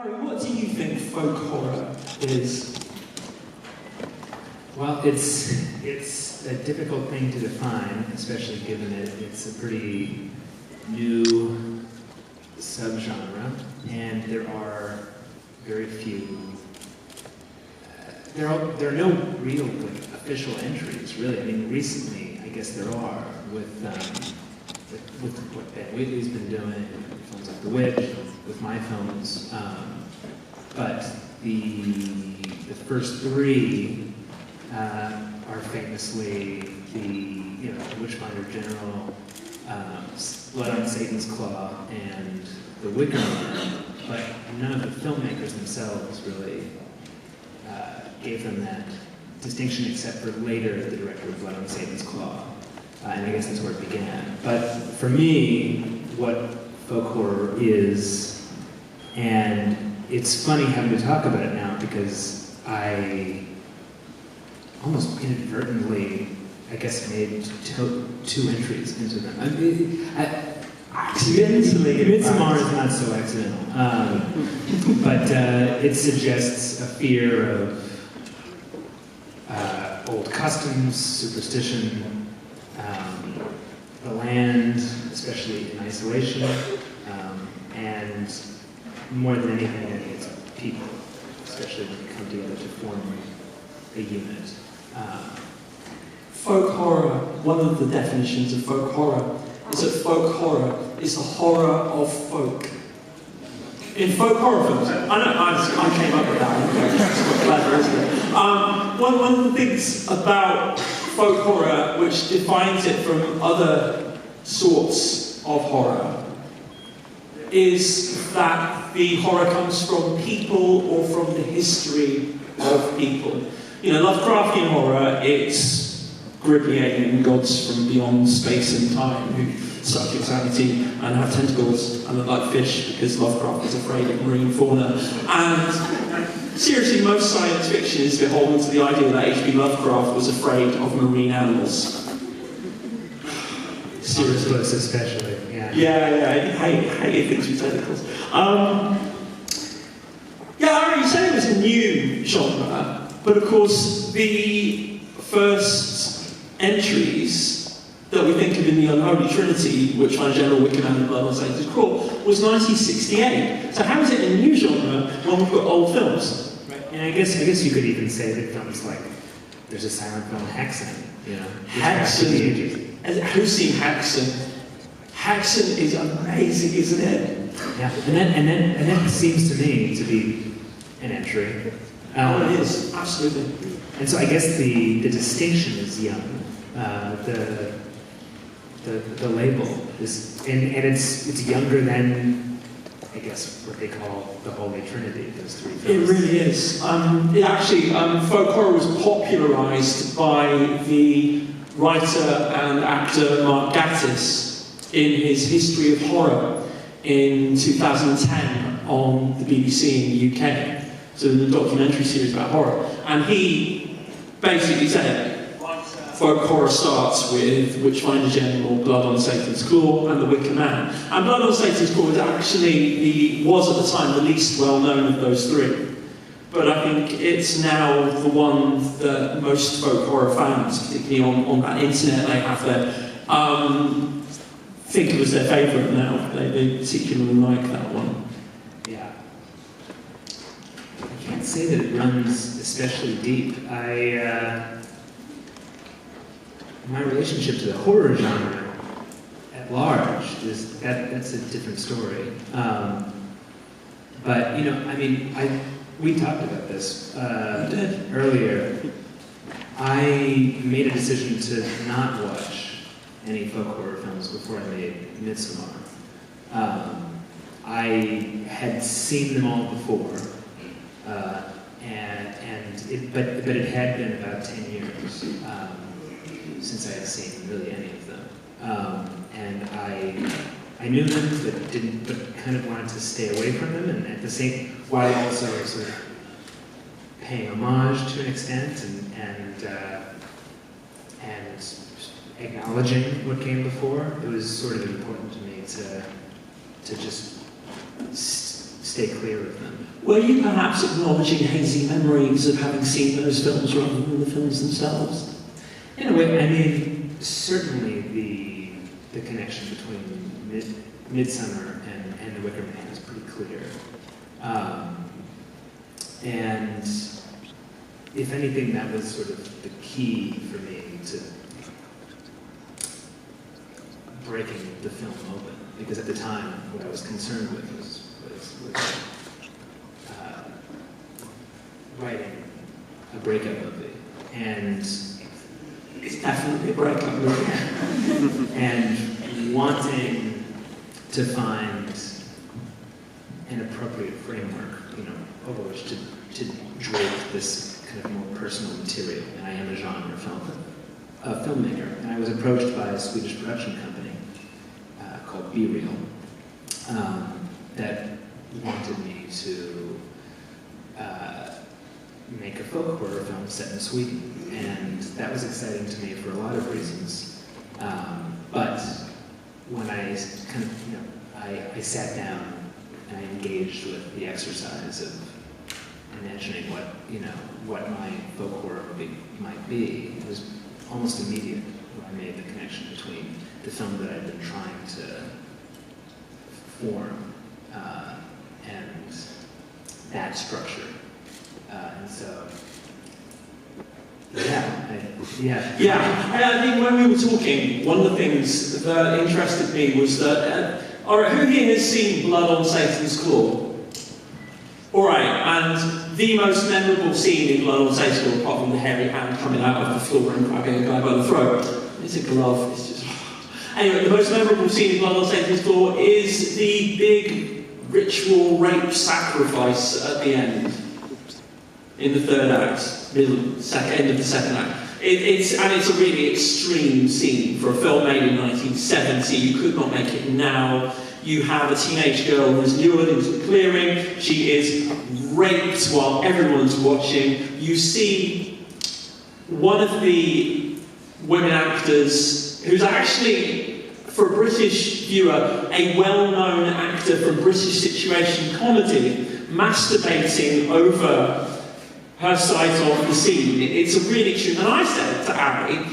Ari, what do you think folk horror is? Well, it's a difficult thing to define, especially given it's a pretty new subgenre, and there are very few. There are no real official entries, really. I mean, recently, I guess there are with what Ben Wheatley's been doing, films like The Witch, with my films, but the first three are famously the Witchfinder General, Blood on Satan's Claw, and The Wickerman, but none of the filmmakers themselves really gave them that distinction, except for later the director of Blood on Satan's Claw, and I guess that's where it began. But for me, what folk horror is, and it's funny having to talk about it now because I almost inadvertently, I guess, made two entries into them. I mean, accidentally. Midsommar is not so accidental, but it suggests a fear of old customs, superstition, the land, especially in isolation, and more than anything, it's people, especially when they come together to form a unit. Folk horror, one of the definitions of folk horror is that folk horror is the horror of folk. In folk horror films, I came up with that. It's quite clever, isn't it? One of the things about folk horror which defines it from other sorts of horror is that the horror comes from people or from the history of people. You know, Lovecraftian horror, it's grippy alien gods from beyond space and time who suck humanity and have tentacles and look like fish because Lovecraft was afraid of marine fauna. And seriously, most science fiction is beholden to the idea that H.P. Lovecraft was afraid of marine animals. Seriously. Especially, yeah. Yeah, hated things with tentacles. Ari, you said it was a new genre, but of course the first entries that we think of in the Unholy Trinity, Witchfinder General, Wickerman, and Blood on Satan's Claw, was 1968. So how is it a new genre when we've got old films? Right. And I guess you could even say that films like there's a silent film, Hexen, Hexen. Who's seen Hexen? Hexen is amazing, isn't it? Yeah, and that seems to me to be an entry. It is, absolutely. And so I guess the distinction is young. The label is, and it's younger than, I guess, what they call the Holy Trinity, those three films. It really is. Folk horror was popularised by the writer and actor Mark Gatiss in his History of Horror in 2010 on the BBC in the UK. So the documentary series about horror. And he basically said, folk horror starts with Witchfinder General, Blood on Satan's Claw, and The Wicker Man. And Blood on Satan's Claw was actually was at the time the least well-known of those three. But I think it's now the one that most folk horror fans, particularly on that internet, they have their think it was their favourite now. They particularly like that one. Yeah. I can't say that it runs especially deep. My relationship to the horror genre at large is that's a different story. But we talked about this earlier. I made a decision to not watch any folk horror films before I made Midsommar. I had seen them all before, but it had been about 10 years since I had seen really any of them, and I knew them, but kind of wanted to stay away from them, and at the same, while also sort of paying homage to an extent, and acknowledging what came before. It was sort of important to me to just stay clear of them. Were you perhaps acknowledging hazy memories of having seen those films rather than the films themselves? In a way, I mean, certainly the connection between Midsommar and the Wickerman is pretty clear. And if anything, that was sort of the key for me to breaking the film open. Because at the time, what I was concerned with was writing a breakup movie. And it's definitely a breakup movie. And wanting to find an appropriate framework, over which to drape this kind of more personal material. And I am a genre filmmaker. And I was approached by a Swedish production company called Be Real that wanted me to make a folk horror film set in Sweden. And that was exciting to me for a lot of reasons. But when I kind of, I sat down and I engaged with the exercise of imagining what my folk horror movie might be, it was almost immediate when I made the connection between the film that I'd been trying to form and that structure. And so, Yeah, I think when we were talking, one of the things that interested me was that, alright, who here has seen Blood on Satan's Claw? Alright, and the most memorable scene in Blood on Satan's Claw, apart from the hairy hand coming out of the floor and grabbing a guy by the throat, it's a glove, it's just... Anyway, the most memorable scene in Blood on Satan's Claw is the big ritual rape sacrifice at the end. In the third act, end of the second act. It's a really extreme scene for a film made in 1970. You could not make it now. You have a teenage girl who's lured into a clearing. She is raped while everyone's watching. You see one of the women actors, who's actually, for a British viewer, a well-known actor from British situation comedy, masturbating over her side of the scene. It's a really true, and I said to Ari,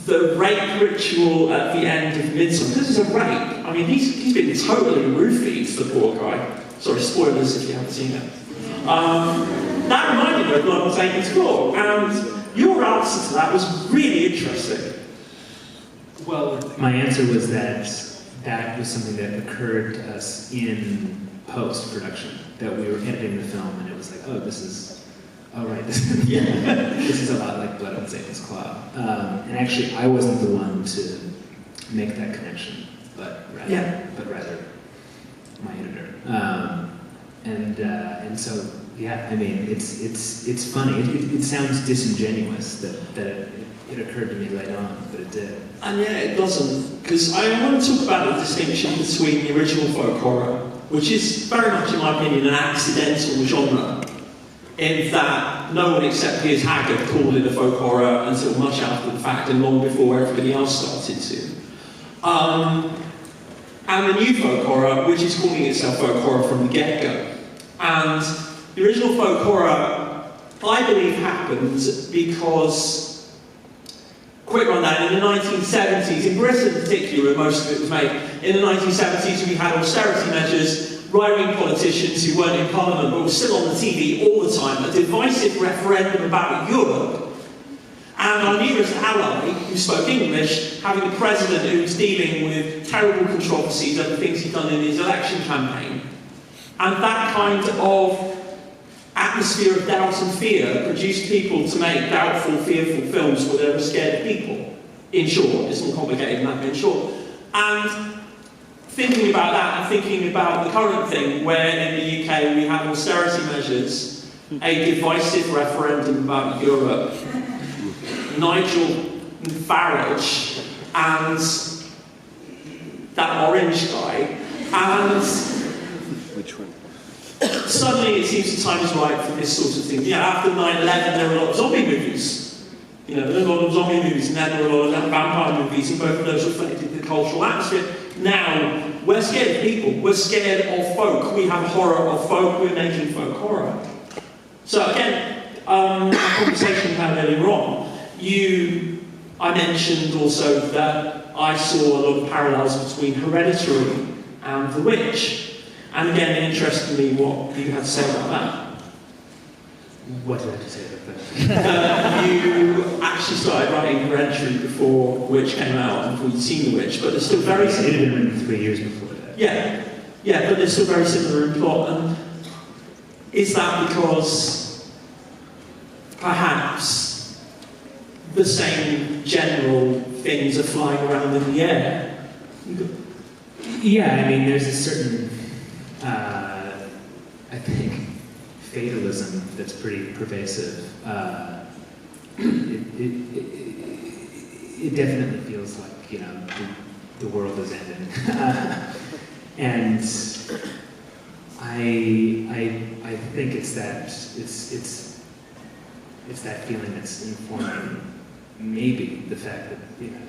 the rape ritual at the end of Midsommar, this is a rape. I mean, he's been totally roofied, the poor guy. Sorry, spoilers if you haven't seen it. That reminded me of Blood on Satan's Claw, and your answer to that was really interesting. Well, my answer was that was something that occurred to us in post-production, that we were editing the film, and it was like, this is a lot like Blood on Satan's Claw. And actually, I wasn't the one to make that connection, but rather my editor. And so, I mean, it's funny. It sounds disingenuous that it occurred to me later on, but it did. And it doesn't, because I want to talk about the distinction between the original folk horror, which is very much, in my opinion, an accidental genre, in that no one except Piers Haggard called it a folk horror until much after the fact and long before everybody else started to. And the new folk horror, which is calling itself folk horror from the get-go. And the original folk horror, I believe, happened because, quick rundown, in the 1970s, in Britain in particular, where most of it was made, in the 1970s we had austerity measures, right-wing politicians who weren't in Parliament but were still on the TV all the time, a divisive referendum about Europe, and our nearest ally, who spoke English, having a president who was dealing with terrible controversies over things he'd done in his election campaign. And that kind of atmosphere of doubt and fear produced people to make doubtful, fearful films where they were scared of people. In short, it's more complicated than that, but in short. And thinking about that and thinking about the current thing, where in the UK we have austerity measures, a divisive referendum about Europe, Nigel Farage, and that orange guy, and which one? Suddenly it seems the time is right for this sort of thing. Yeah, after 9/11 there were a lot of zombie movies. There were a lot of zombie movies, and then there were a lot of vampire movies, and both of those reflected the cultural atmosphere. Now, we're scared of people, we're scared of folk, we have horror of folk, we're making folk horror. So again, a conversation we had earlier on, I mentioned also that I saw a lot of parallels between Hereditary and The Witch. And again, it interested me what you had to say about that. What did I have to say about that? You actually started writing Hereditary before Witch came out, and before you'd seen The Witch, but they're still very It similar. had been written 3 years before that. Yeah, but they're still very similar in plot. And is that because perhaps the same general things are flying around in the air? Yeah, I mean, there's a certain, I think, fatalism that's pretty pervasive. It definitely feels like, you know, the world is ending. And I think it's that feeling that's informing maybe the fact that, you know,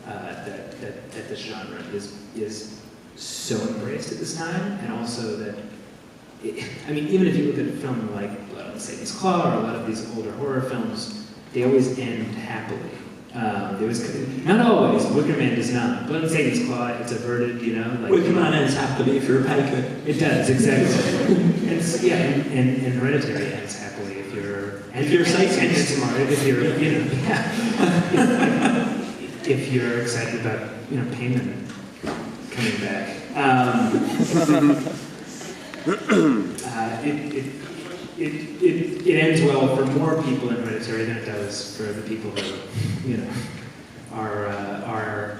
that this genre is so embraced at this time, and also that, I mean, even if you look at a film like Blood on Satan's Claw or a lot of these older horror films, they always end happily. Not always. Wickerman does not. Blood on Satan's Claw, it's averted, you know. Like, Wickerman ends happily if you're a pagan. It does, exactly. and Hereditary ends happily if you're a Satanist. And Midsommar, if you're, you know, if you're excited about, you know, Payman coming back. It ends well for more people in Hereditary than it does for the people who, you know, are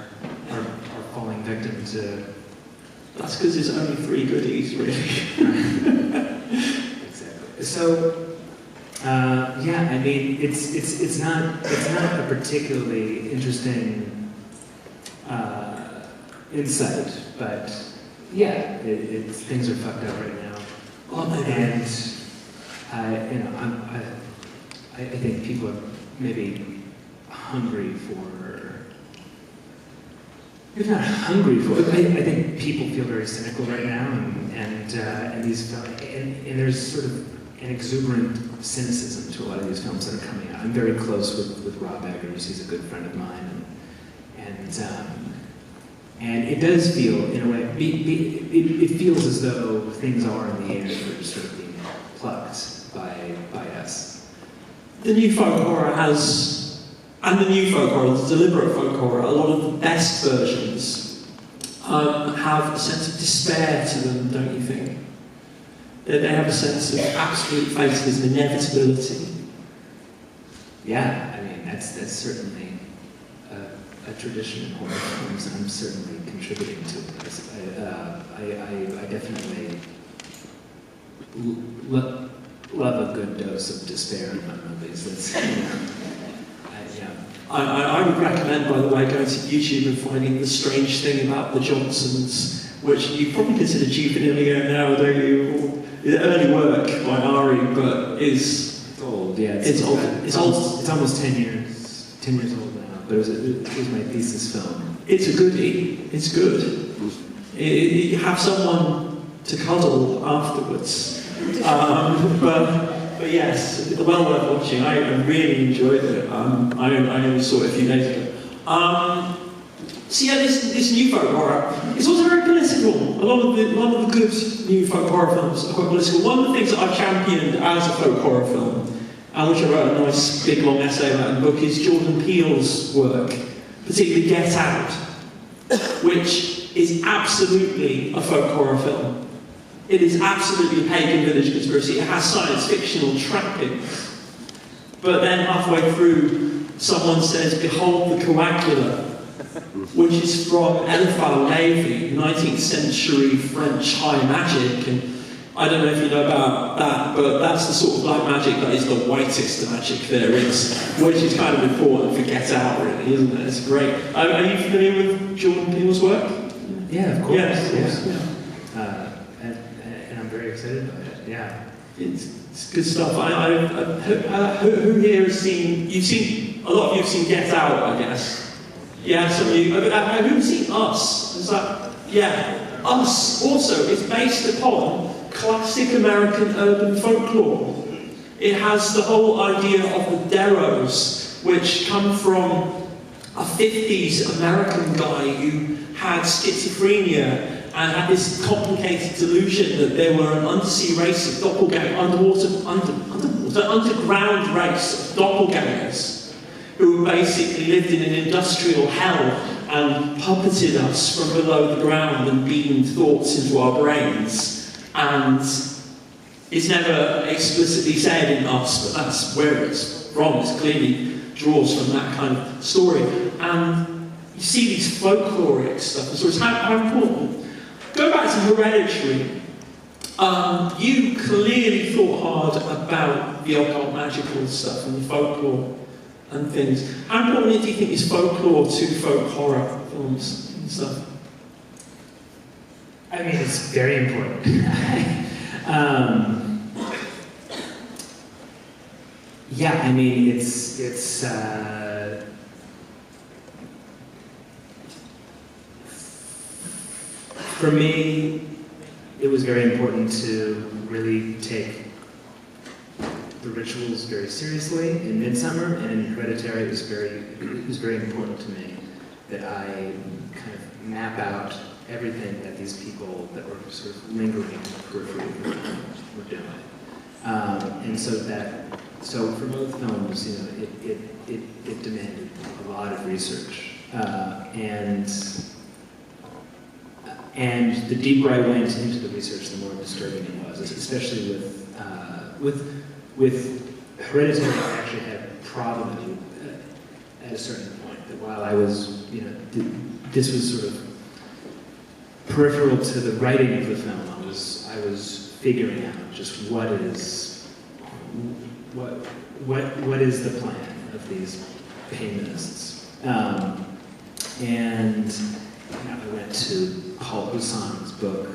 falling victim to. That's because there's only 3 goodies, really. Exactly. So, yeah, I mean, it's not a particularly interesting insight, but yeah, things are fucked up right now. And you know, I think people are maybe hungry for, if not hungry for, I think people feel very cynical right now, and there's sort of an exuberant cynicism to a lot of these films that are coming out. I'm very close with Rob Eggers. He's a good friend of mine, and it does feel, in a way, it feels as though things are in the air that are sort of being plucked by us. The new folk horror has, and the new folk horror, the deliberate folk horror, a lot of the best versions have a sense of despair to them, don't you think? They have a sense of absolute fatalism, inevitability. Yeah, I mean, that's certainly a tradition in horror films, and I'm certainly contributing to it. I definitely love a good dose of despair in my movies. That's, you know, yeah. I would recommend, by the way, going to YouTube and finding The Strange Thing About the Johnsons, which you probably consider juvenile now, don't you? It's early work by Ari, but it's old. Yeah, it's old. It's old. It's almost 10 years old now. But it was my thesis film. It's a goodie. It's good. You have someone to cuddle afterwards. But yes, well worth watching. I really enjoyed it. I only saw it a few days ago. So yeah, this new folk horror, it's also very political. A lot of the good new folk horror films are quite political. One of the things that I've championed as a folk horror film, which I wrote a nice big long essay about in the book, is Jordan Peele's work, particularly Get Out, which is absolutely a folk horror film. It is absolutely a pagan village conspiracy. It has science fictional trappings. But then halfway through, someone says, "Behold the coagula," which is from Eliphas Lévy, 19th century French high magic. And I don't know if you know about that, but that's the sort of black magic that is the whitest magic there is, which is kind of important for Get Out, really, isn't it? It's great. Are you familiar with Jordan Peele's work? Yeah, of course. Yes, yeah. And I'm very excited about it. Yeah. It's good stuff. Who here has seen? A lot of you have seen Get Out, I guess. Yeah, some of you. Have you seen Us? Is that? Yeah. Us also is based upon classic American urban folklore. It has the whole idea of the Deros, which come from a 50s American guy who had schizophrenia and had this complicated delusion that there were an undersea race of underground race of doppelgangers who basically lived in an industrial hell and puppeted us from below the ground and beamed thoughts into our brains. And it's never explicitly said in Us, but that's where it's from. It clearly draws from that kind of story. And you see these folkloric stuff. So it's how important. Go back to Hereditary. You clearly thought hard about the occult magical stuff and the folklore and things. How important do you think is folklore to folk horror films and stuff? I mean, it's very important. Yeah, I mean, it's for me, it was very important to really take the rituals very seriously in Midsommar, and in Hereditary it was very important to me that I kind of map out everything that these people that were sort of lingering in the periphery were doing. And so for both films, you know, it demanded a lot of research, and the deeper I went into the research, the more disturbing it was, especially with Hereditary. I actually had a problem at a certain point that while I was, you know, this was sort of peripheral to the writing of the film. I was figuring out just what is the plan of these paymonists, and you know, I went to Paul Huson's book,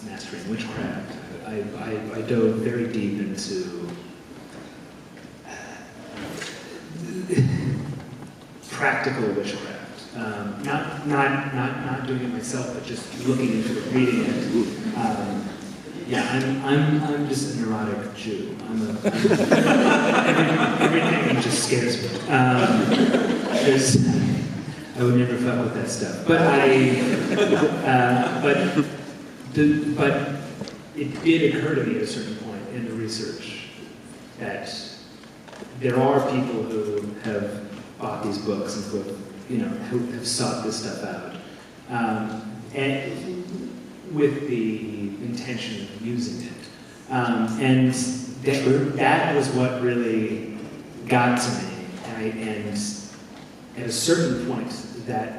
Mastering Witchcraft. I dove very deep into practical witchcraft. Not doing it myself, but just looking into it, reading it. Yeah, I'm just a neurotic Jew. Everything just scares me. I would never fuck with that stuff. But it did occur to me at a certain point in the research that there are people who have bought these books and who have sought this stuff out, and with the intention of using it. And that was what really got to me. And at a certain point, that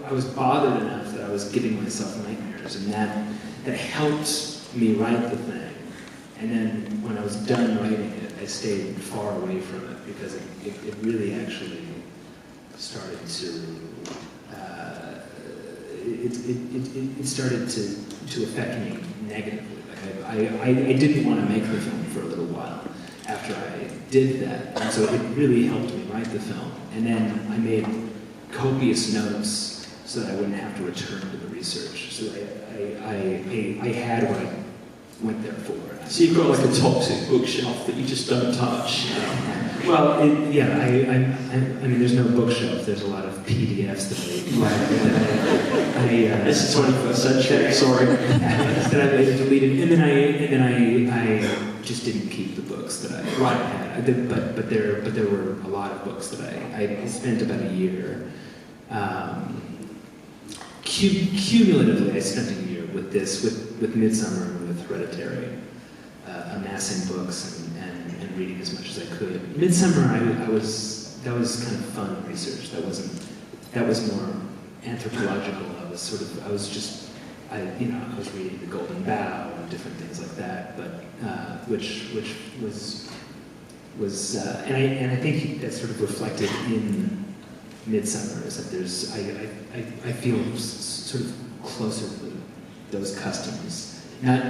I was bothered enough that I was giving myself nightmares, and that helped me write the thing. And then when I was done writing it, I stayed far away from it because it really actually started to it started to affect me negatively. Like I didn't want to make the film for a little while after I did that, and so it really helped me write the film. And then I made copious notes so that I wouldn't have to return to the research. So I had what I went there for. So you've got like a toxic bookshelf that you just don't touch. Well, I mean, there's no bookshelf. There's a lot of PDFs that This is 21st century. Sorry. That I deleted, and then I just didn't keep the books that I had. But there were a lot of books that I spent about a year. Cumulatively, I spent a year with this, with Midsommar and with Hereditary, amassing books and reading as much as I could. Midsommar, that was kind of fun research. That was more anthropological. I was reading The Golden Bough and different things like that. But which was and I think that's sort of reflected in Midsommar, is that I feel sort of closer to those customs. Not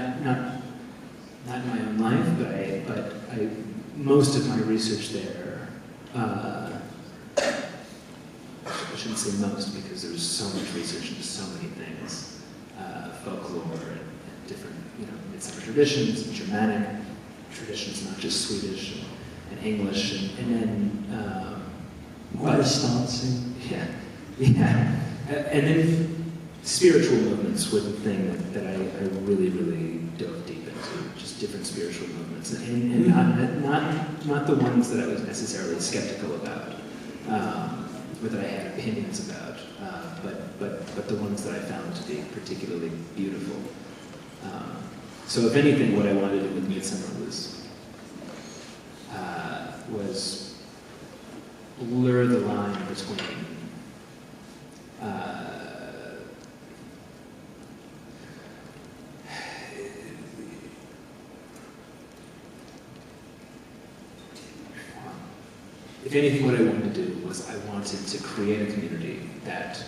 in my own life, but most of my research there shouldn't say most because there's so much research into so many things, folklore and different, Midsommar traditions, and Germanic traditions, not just Swedish and English, and then Morris dancing. Yeah. And then spiritual movements were the thing that I really, really dove deep into, just different spiritual movements, and not the ones that I was necessarily skeptical about, or that I had opinions about, but the ones that I found to be particularly beautiful. So if anything, what I wanted to do with Midsommar was blur the line between if anything, what I wanted to do was I wanted to create a community that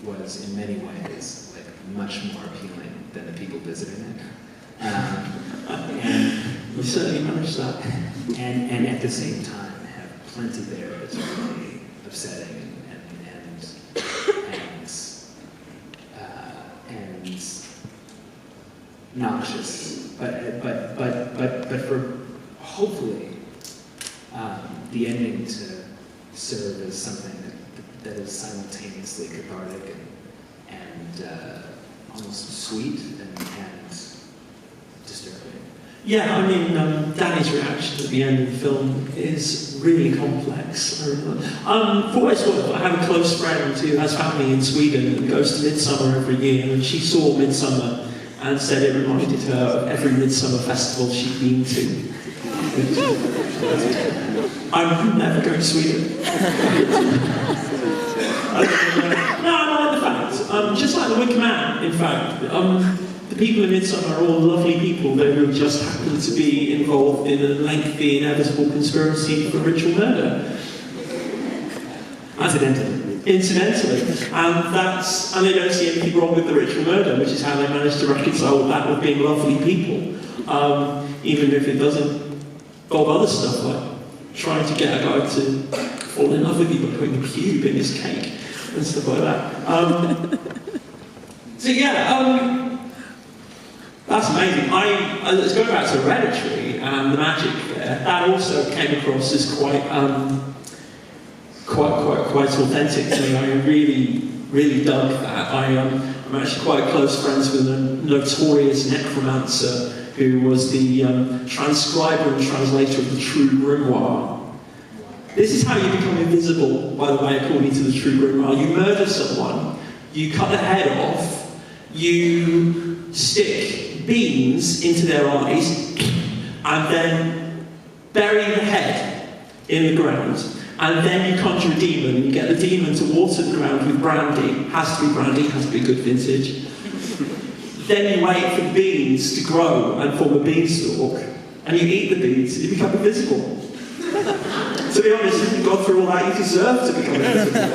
was in many ways like much more appealing than the people visiting it. And You certainly managed that. And at the same time have plenty there that's really upsetting and noxious, but for hopefully the ending to serve as something that is simultaneously cathartic and almost sweet and disturbing. Yeah, I mean, Danny's reaction at the end of the film is really complex. For what it's worth, I have a close friend who has family in Sweden and goes to Midsommar every year, and she saw Midsommar and said it reminded her of every Midsommar festival she'd been to. I'm never going to Sweden. No, I like the fact. Just like the Wickerman, in fact. The people in Midsommar are all lovely people who just happen to be involved in a lengthy, inevitable conspiracy for ritual murder. Incidentally. And they don't see anything wrong with the ritual murder, which is how they manage to reconcile that with being lovely people. Even if it doesn't involve other stuff, like trying to get a guy to fall in love with you by putting a cube in his cake and stuff like that. That's amazing. Let's go back to Hereditary and the magic there. That also came across as quite authentic to me. I really dug that. I'm actually quite close friends with a notorious necromancer who was the transcriber and translator of the True Grimoire. This is how you become invisible, by the way, according to the True Grimoire. You murder someone, you cut their head off, you stick beans into their eyes, and then bury the head in the ground, and then you conjure a demon, and you get the demon to water the ground with brandy. Has to be brandy, has to be good vintage. Then you wait for the beans to grow and form a beanstalk, and you eat the beans, and you become invisible. To be honest, if you've gone through all that, you deserve to become invisible.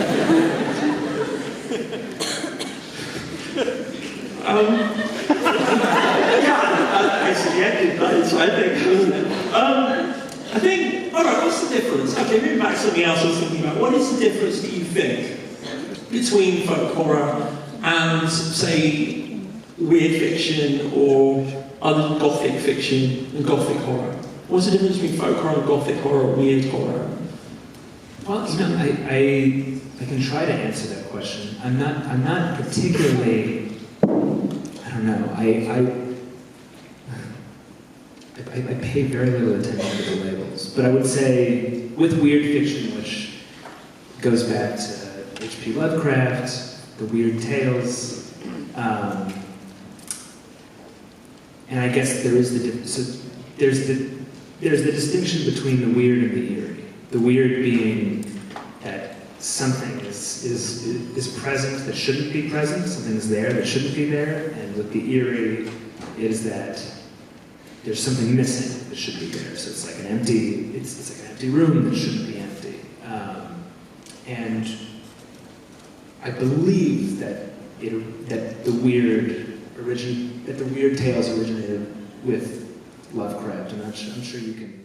Basically ended that, I think, alright, what's the difference? Okay, moving back to something else I was thinking about. What is the difference, do you think, between folk horror and, say, weird fiction or other gothic fiction and gothic horror? What's the difference between folk horror and gothic horror or weird horror? Well, I can try to answer that question. I'm not particularly, I don't know, I pay very little attention to the labels, but I would say with weird fiction, which goes back to H.P. Lovecraft, the weird tales, and I guess there is there's the distinction between the weird and the eerie. The weird being that something is present that shouldn't be present, something is there that shouldn't be there, and with the eerie is that there's something missing that should be there. So it's like an empty, it's like an empty room that shouldn't be empty. And I believe that the weird tales originated with Lovecraft, and I'm sure you can